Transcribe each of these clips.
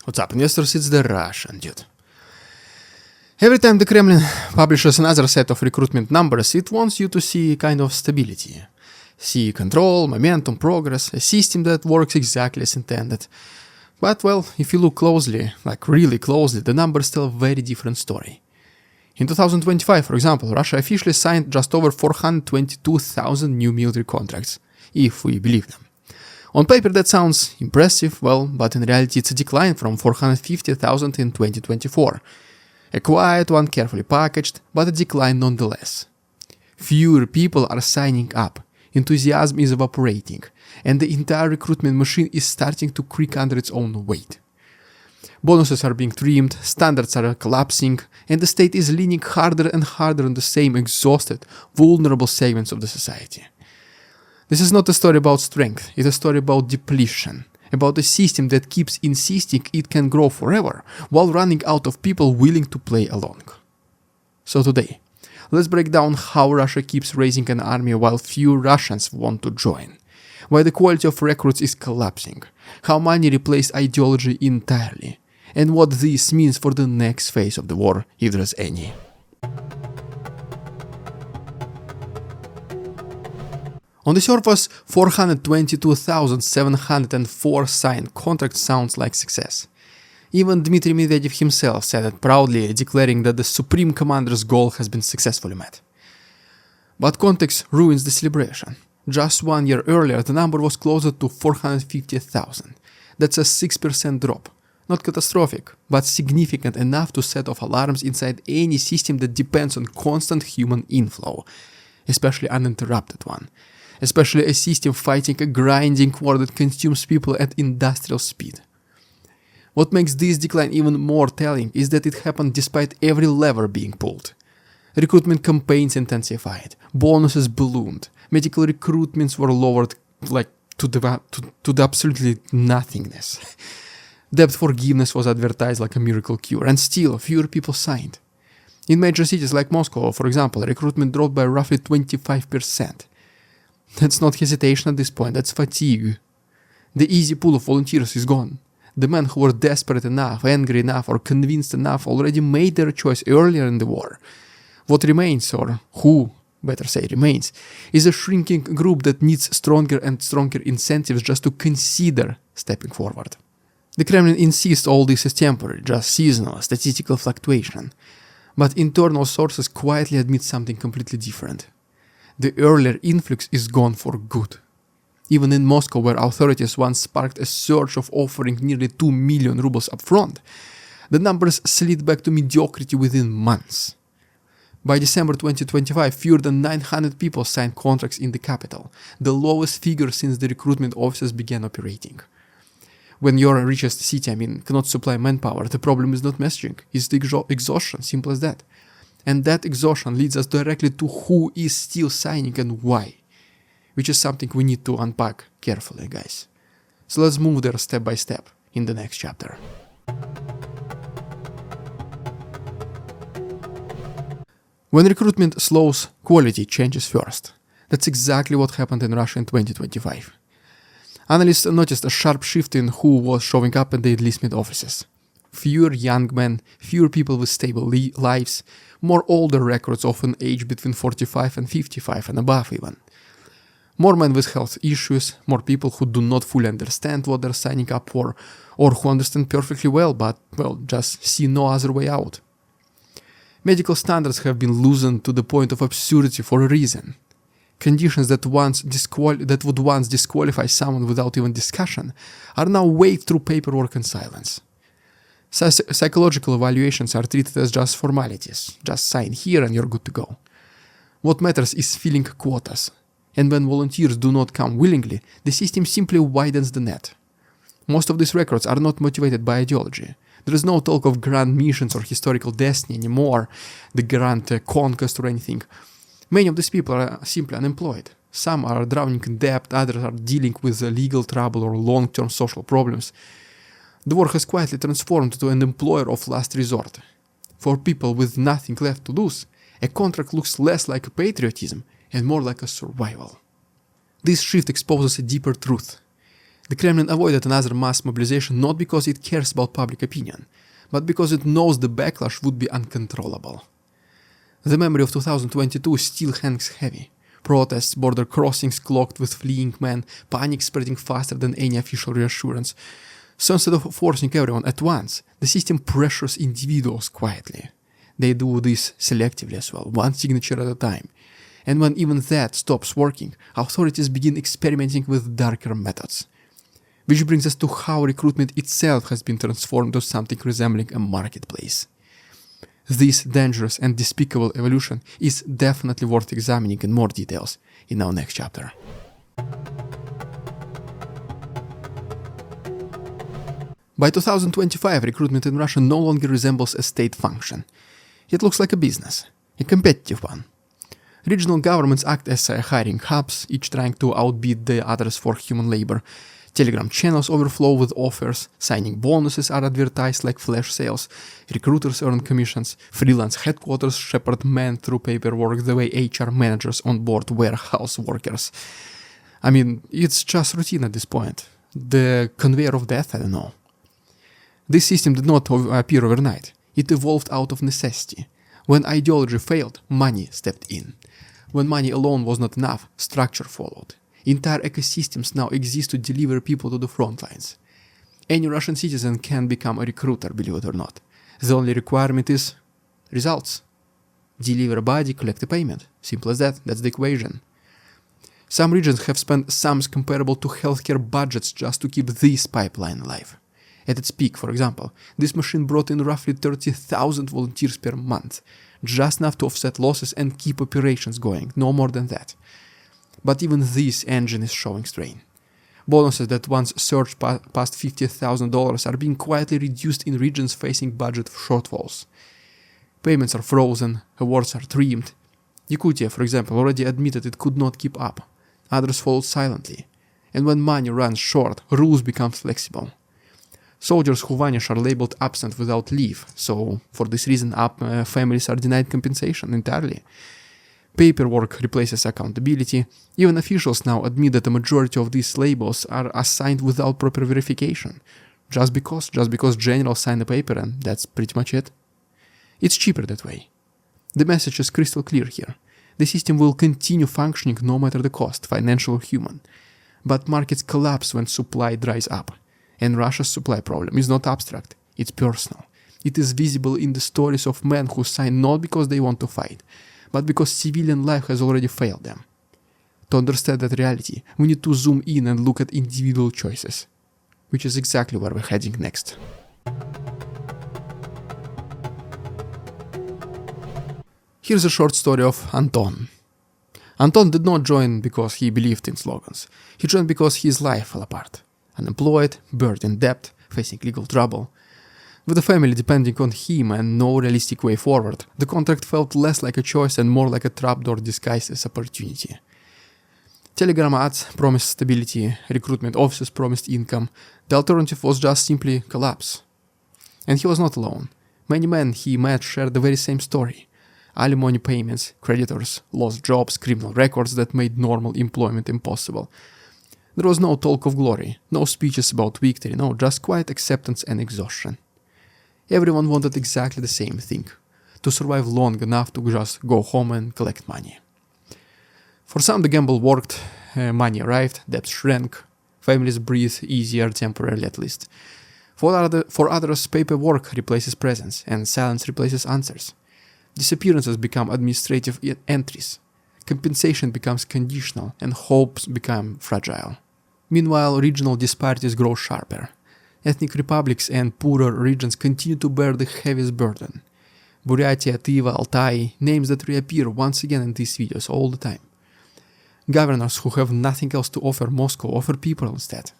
What's up, investors? It's the Russian dude. Every time the Kremlin publishes another set of recruitment numbers, it wants you to see kind of stability. See control, momentum, progress, a system that works exactly as intended. But, well, if you look closely, like really closely, the numbers tell a very different story. In 2025, for example, Russia officially signed just over 422,000 new military contracts, if we believe them. On paper that sounds impressive, well, but in reality it's a decline from 450,000 in 2024. A quiet one, carefully packaged, but a decline nonetheless. Fewer people are signing up, enthusiasm is evaporating, and the entire recruitment machine is starting to creak under its own weight. Bonuses are being trimmed, standards are collapsing, and the state is leaning harder and harder on the same exhausted, vulnerable segments of the society. This is not a story about strength, it's a story about depletion, about a system that keeps insisting it can grow forever, while running out of people willing to play along. So today, let's break down how Russia keeps raising an army while few Russians want to join, why the quality of recruits is collapsing, how money replaced ideology entirely, and what this means for the next phase of the war, if there's any. On the surface, 422,704 signed contracts sounds like success. Even Dmitry Medvedev himself said it proudly, declaring that the Supreme Commander's goal has been successfully met. But context ruins the celebration. Just 1 year earlier, the number was closer to 450,000. That's a 6% drop. Not catastrophic, but significant enough to set off alarms inside any system that depends on constant human inflow, especially uninterrupted one. Especially a system fighting a grinding war that consumes people at industrial speed. What makes this decline even more telling is that it happened despite every lever being pulled. Recruitment campaigns intensified, bonuses ballooned, medical recruitments were lowered to the absolutely nothingness. Debt forgiveness was advertised like a miracle cure, and still fewer people signed. In major cities like Moscow, for example, recruitment dropped by roughly 25%. That's not hesitation at this point, that's fatigue. The easy pool of volunteers is gone. The men who were desperate enough, angry enough, or convinced enough already made their choice earlier in the war. What remains, or who, better say, remains, is a shrinking group that needs stronger and stronger incentives just to consider stepping forward. The Kremlin insists all this is temporary, just seasonal, statistical fluctuation. But internal sources quietly admit something completely different. The earlier influx is gone for good. Even in Moscow, where authorities once sparked a surge of offering nearly 2 million rubles upfront, the numbers slid back to mediocrity within months. By December 2025, fewer than 900 people signed contracts in the capital, the lowest figure since the recruitment offices began operating. When your richest city, cannot supply manpower, the problem is not messaging, it's the exhaustion, simple as that. And that exhaustion leads us directly to who is still signing and why, which is something we need to unpack carefully, guys. So let's move there step by step in the next chapter. When recruitment slows, quality changes first. That's exactly what happened in Russia in 2025. Analysts noticed a sharp shift in who was showing up at the enlistment offices. Fewer young men, fewer people with stable lives, more older recruits often aged between 45 and 55 and above even. More men with health issues, more people who do not fully understand what they're signing up for, or who understand perfectly well but, just see no other way out. Medical standards have been loosened to the point of absurdity for a reason. Conditions that would once disqualify someone without even discussion are now waved through paperwork and silence. Psychological evaluations are treated as just formalities. Just sign here and you're good to go. What matters is filling quotas. And when volunteers do not come willingly, the system simply widens the net. Most of these recruits are not motivated by ideology. There is no talk of grand missions or historical destiny anymore, the grand conquest or anything. Many of these people are simply unemployed. Some are drowning in debt, others are dealing with legal trouble or long-term social problems. The war has quietly transformed to an employer of last resort. For people with nothing left to lose, a contract looks less like a patriotism and more like a survival. This shift exposes a deeper truth. The Kremlin avoided another mass mobilization not because it cares about public opinion, but because it knows the backlash would be uncontrollable. The memory of 2022 still hangs heavy. Protests, border crossings clogged with fleeing men, panic spreading faster than any official reassurance. So instead of forcing everyone at once, the system pressures individuals quietly. They do this selectively as well, one signature at a time. And when even that stops working, authorities begin experimenting with darker methods. Which brings us to how recruitment itself has been transformed to something resembling a marketplace. This dangerous and despicable evolution is definitely worth examining in more details in our next chapter. By 2025, recruitment in Russia no longer resembles a state function. It looks like a business, a competitive one. Regional governments act as hiring hubs, each trying to outbid the others for human labor. Telegram channels overflow with offers, signing bonuses are advertised like flash sales, recruiters earn commissions, freelance headquarters shepherd men through paperwork the way HR managers onboard warehouse workers. I mean, it's just routine at this point. The conveyor of death, I don't know. This system did not appear overnight. It evolved out of necessity. When ideology failed, money stepped in. When money alone was not enough, structure followed. Entire ecosystems now exist to deliver people to the front lines. Any Russian citizen can become a recruiter, believe it or not. The only requirement is results. Deliver a body, collect a payment. Simple as that, that's the equation. Some regions have spent sums comparable to healthcare budgets just to keep this pipeline alive. At its peak, for example, this machine brought in roughly 30,000 volunteers per month, just enough to offset losses and keep operations going, no more than that. But even this engine is showing strain. Bonuses that once surged past $50,000 are being quietly reduced in regions facing budget shortfalls. Payments are frozen, awards are trimmed. Yakutia, for example, already admitted it could not keep up. Others followed silently. And when money runs short, rules become flexible. Soldiers who vanish are labeled absent without leave, so for this reason families are denied compensation entirely. Paperwork replaces accountability. Even officials now admit that the majority of these labels are assigned without proper verification. Just because generals sign a paper and that's pretty much it. It's cheaper that way. The message is crystal clear here. The system will continue functioning no matter the cost, financial or human. But markets collapse when supply dries up. And Russia's supply problem is not abstract, it's personal. It is visible in the stories of men who sign not because they want to fight, but because civilian life has already failed them. To understand that reality, we need to zoom in and look at individual choices, which is exactly where we're heading next. Here's a short story of Anton. Anton did not join because he believed in slogans. He joined because his life fell apart. Unemployed, buried in debt, facing legal trouble. With a family depending on him and no realistic way forward, the contract felt less like a choice and more like a trapdoor disguised as opportunity. Telegram ads promised stability, recruitment offices promised income. The alternative was just simply collapse. And he was not alone. Many men he met shared the very same story. Alimony payments, creditors, lost jobs, criminal records that made normal employment impossible. There was no talk of glory, no speeches about victory, no, just quiet acceptance and exhaustion. Everyone wanted exactly the same thing, to survive long enough to just go home and collect money. For some the gamble worked, money arrived, debt shrank, families breathed easier temporarily at least. For others paperwork replaces presence and silence replaces answers. Disappearances become administrative entries. Compensation becomes conditional and hopes become fragile. Meanwhile, regional disparities grow sharper. Ethnic republics and poorer regions continue to bear the heaviest burden. Buryatia, Tiva, Altai, names that reappear once again in these videos all the time. Governors who have nothing else to offer Moscow offer people instead.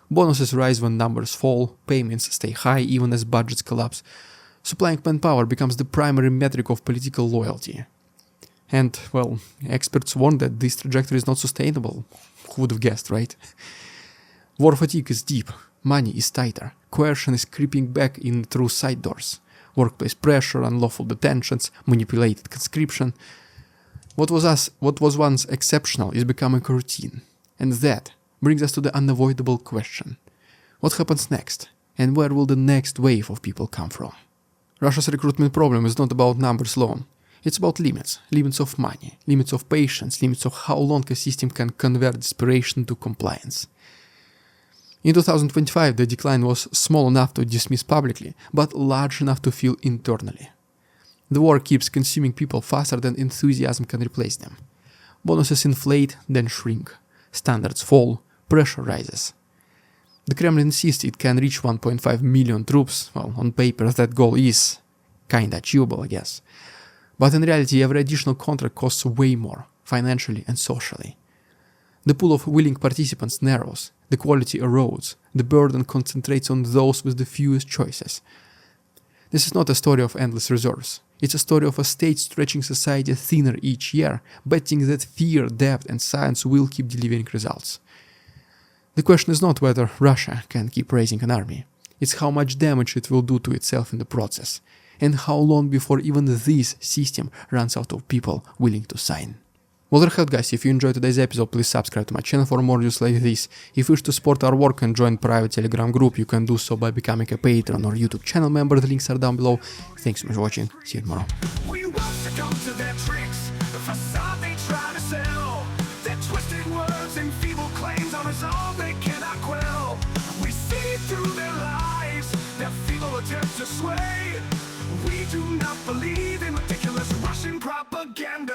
Bonuses rise when numbers fall, payments stay high even as budgets collapse. Supplying manpower becomes the primary metric of political loyalty. And, well, experts warn that this trajectory is not sustainable. Who would have guessed, right? War fatigue is deep, money is tighter, coercion is creeping back in through side doors, workplace pressure, unlawful detentions, manipulated conscription. What was once exceptional is becoming a routine, and that, brings us to the unavoidable question. What happens next? And where will the next wave of people come from? Russia's recruitment problem is not about numbers alone. It's about limits. Limits of money, limits of patience, limits of how long a system can convert desperation to compliance. In 2025, the decline was small enough to dismiss publicly, but large enough to feel internally. The war keeps consuming people faster than enthusiasm can replace them. Bonuses inflate, then shrink. Standards fall, pressure rises. The Kremlin insists it can reach 1.5 million troops. Well, on paper that goal is kinda achievable, I guess. But in reality, every additional contract costs way more, financially and socially. The pool of willing participants narrows, the quality erodes, the burden concentrates on those with the fewest choices. This is not a story of endless reserves. It's a story of a state stretching society thinner each year, betting that fear, debt and science will keep delivering results. The question is not whether Russia can keep raising an army. It's how much damage it will do to itself in the process, and how long before even this system runs out of people willing to sign. Well, there have guys, if you enjoyed today's episode, please subscribe to my channel for more news like this. If you wish to support our work and join private Telegram group, you can do so by becoming a patron or YouTube channel member, the links are down below. Thanks so much for watching, see you tomorrow. We won't succumb to their tricks, the facade they try to sell, their twisted words and feeble claims on us all they cannot quell. We see through their lies, their feeble attempts to sway. We do not believe in ridiculous Russian propaganda.